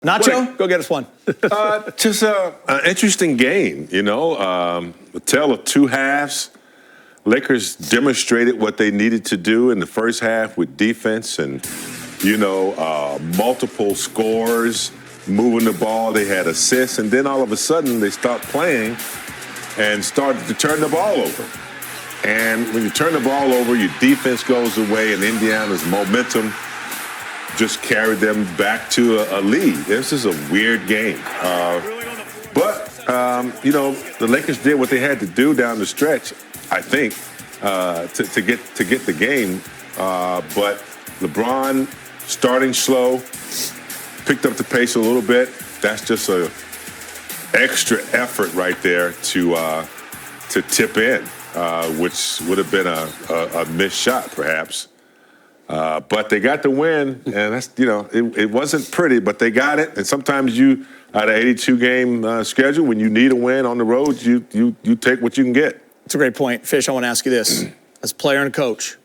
Nacho, go get us one. Just an interesting game, a tale of two halves. Lakers demonstrated what they needed to do in the first half with defense and, multiple scores, moving the ball. They had assists, and then all of a sudden they stopped playing and started to turn the ball over. And when you turn the ball over, your defense goes away, and Indiana's momentum just carried them back to a lead. This is a weird game. But the Lakers did what they had to do down the stretch, I think, to get the game. But LeBron starting slow, picked up the pace a little bit. That's just a extra effort right there to tip in, which would have been a missed shot, perhaps. But they got the win, and that's it wasn't pretty, but they got it. And sometimes you, out of 82-game schedule, when you need a win on the road, you take what you can get. It's a great point. Fish, I want to ask you this. As a player and a coach,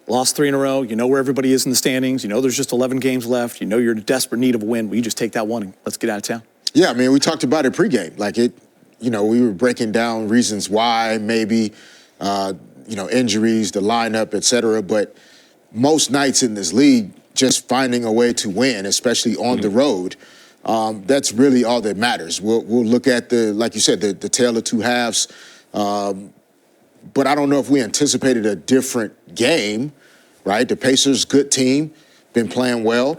lost 3 in a row, you know where everybody is in the standings, you know there's just 11 games left, you know you're in desperate need of a win. Will you just take that one and let's get out of town? Yeah, I mean, we talked about it pregame. We were breaking down reasons why, maybe, injuries, the lineup, et cetera, but most nights in this league, just finding a way to win, especially on the road, that's really all that matters. We'll look at like you said, the tale of two halves. But I don't know if we anticipated a different game, right? The Pacers, good team, been playing well.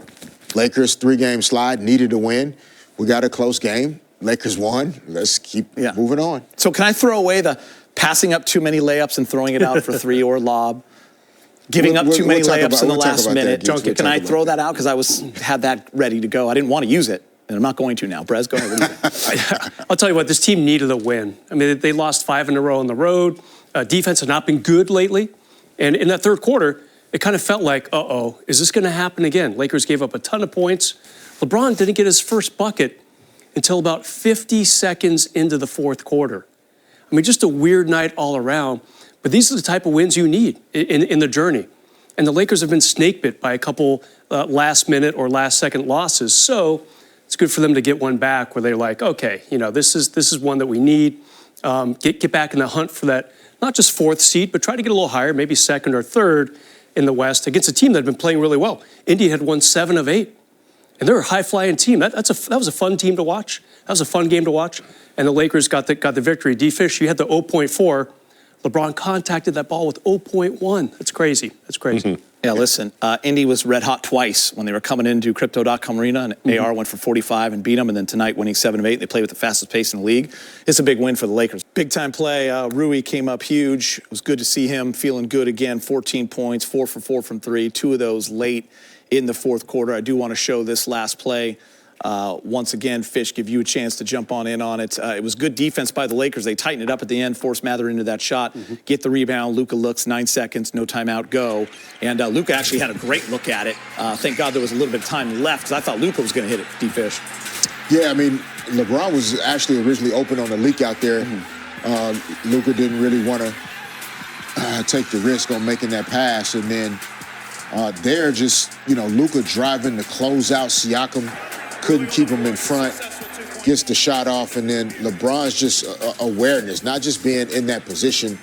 Lakers, 3-game slide, needed a win. We got a close game. Lakers won. Let's keep moving on. So can I throw away the passing up too many layups and throwing it out for 3 or lob? Giving up too many layups in the last minute. Can I throw that out? Because had that ready to go. I didn't want to use it, and I'm not going to now. Brez, go ahead. I'll tell you what, this team needed a win. I mean, they lost 5 in a row on the road. Defense had not been good lately. And in that third quarter, it kind of felt like, is this going to happen again? Lakers gave up a ton of points. LeBron didn't get his first bucket until about 50 seconds into the fourth quarter. I mean, just a weird night all around. But these are the type of wins you need in the journey. And the Lakers have been snake bit by a couple last-minute or last-second losses. So it's good for them to get one back where they're like, okay, this is one that we need. Get back in the hunt for that, not just 4th seed, but try to get a little higher, maybe 2nd or 3rd in the West against a team that had been playing really well. Indy had won 7 of 8. And they're a high-flying team. That was a fun team to watch. That was a fun game to watch. And the Lakers got the victory. D-Fish, you had the 0.4. LeBron contacted that ball with 0.1. That's crazy. That's crazy. Yeah, listen, Indy was red hot twice when they were coming into Crypto.com Arena, and AR went for 45 and beat them, and then tonight winning 7 of 8. They play with the fastest pace in the league. It's a big win for the Lakers. Big-time play. Rui came up huge. It was good to see him feeling good again. 14 points, 4 for 4 from 3, 2 of those late in the fourth quarter. I do want to show this last play. Once again, Fish, give you a chance to jump on in on it. It was good defense by the Lakers. They tightened it up at the end, forced Mather into that shot, get the rebound. Luka looks, 9 seconds, no timeout, go. And Luka actually had a great look at it. Thank God there was a little bit of time left because I thought Luka was going to hit it, D-Fish. Yeah, I mean, LeBron was actually originally open on the leak out there. Luka didn't really want to take the risk on making that pass. And then Luka driving to close out Siakam. Couldn't keep him in front, gets the shot off, and then LeBron's just awareness, not just being in that position,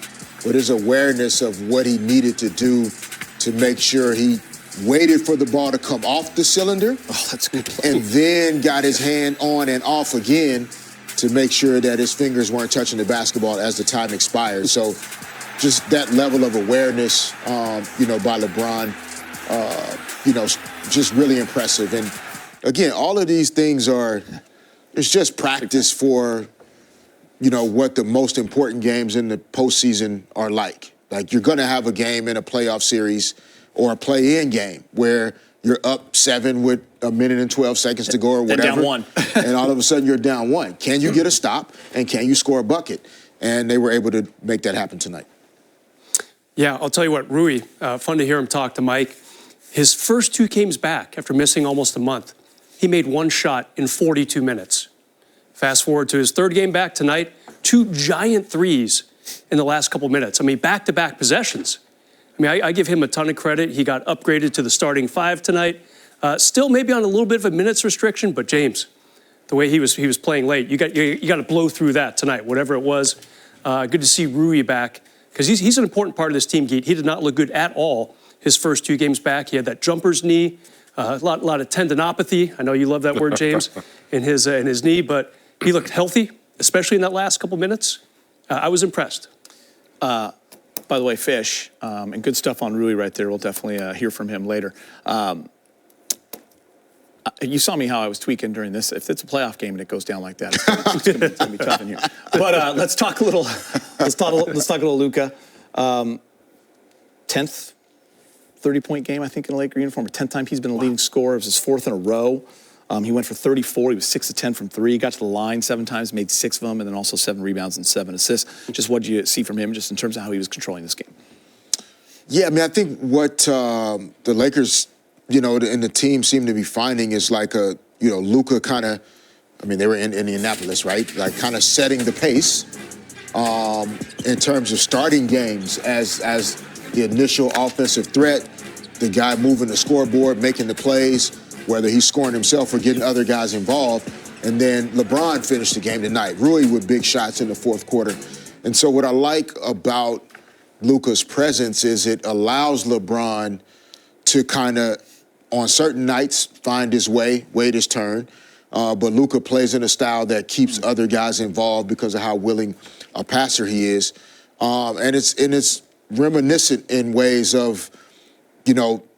but his awareness of what he needed to do to make sure he waited for the ball to come off the cylinder. Oh, that's a good play. And then got his hand on and off again to make sure that his fingers weren't touching the basketball as the time expired. So just that level of awareness, by LeBron, just really impressive. And again, all of these things it's just practice for, what the most important games in the postseason are like. Like, you're going to have a game in a playoff series or a play-in game where you're up 7 with 1 minute and 12 seconds to go or whatever. Down 1. And all of a sudden you're down 1. Can you get a stop and can you score a bucket? And they were able to make that happen tonight. Yeah, I'll tell you what, Rui, fun to hear him talk to Mike. His first 2 games back after missing almost a month, he made 1 shot in 42 minutes. Fast forward to his 3rd game back tonight, 2 giant threes in the last couple minutes. I mean, back-to-back possessions. I mean, I give him a ton of credit. He got upgraded to the starting 5 tonight. Still maybe on a little bit of a minutes restriction, but James, the way he was playing late, you got to blow through that tonight, whatever it was. Good to see Rui back because he's an important part of this team. He did not look good at all his first 2 games back. He had that jumper's knee, a lot of tendinopathy. I know you love that word, James, in his knee, but he looked healthy, especially in that last couple minutes. I was impressed. By the way, Fish, and good stuff on Rui right there. We'll definitely hear from him later. You saw me how I was tweaking during this. If it's a playoff game and it goes down like that, it's gonna be tough in here. But let's talk a little. Let's talk a little Luka. 10th 30-point game, I think, in a Laker uniform. 10th time he's been a leading scorer. It was his 4th in a row. He went for 34. He was 6 of 10 from 3. He got to the line 7 times, made 6 of them, and then also 7 rebounds and 7 assists. Just what did you see from him, just in terms of how he was controlling this game? Yeah, I mean, I think what the Lakers, and the team seem to be finding is like Luka kind of, I mean, they were in Indianapolis, right? Like kind of setting the pace in terms of starting games as the initial offensive threat, the guy moving the scoreboard, making the plays, whether he's scoring himself or getting other guys involved. And then LeBron finished the game tonight, Rui with big shots in the 4th quarter. And so what I like about Luka's presence is it allows LeBron to kind of, on certain nights, find his way, wait his turn. But Luka plays in a style that keeps other guys involved because of how willing a passer he is. And it's reminiscent in ways of,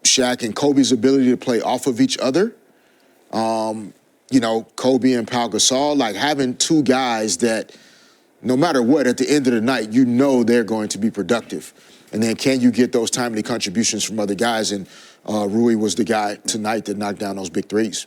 Shaq and Kobe's ability to play off of each other. Kobe and Pau Gasol, like having 2 guys that no matter what, at the end of the night, they're going to be productive. And then can you get those timely contributions from other guys? And Rui was the guy tonight that knocked down those big threes.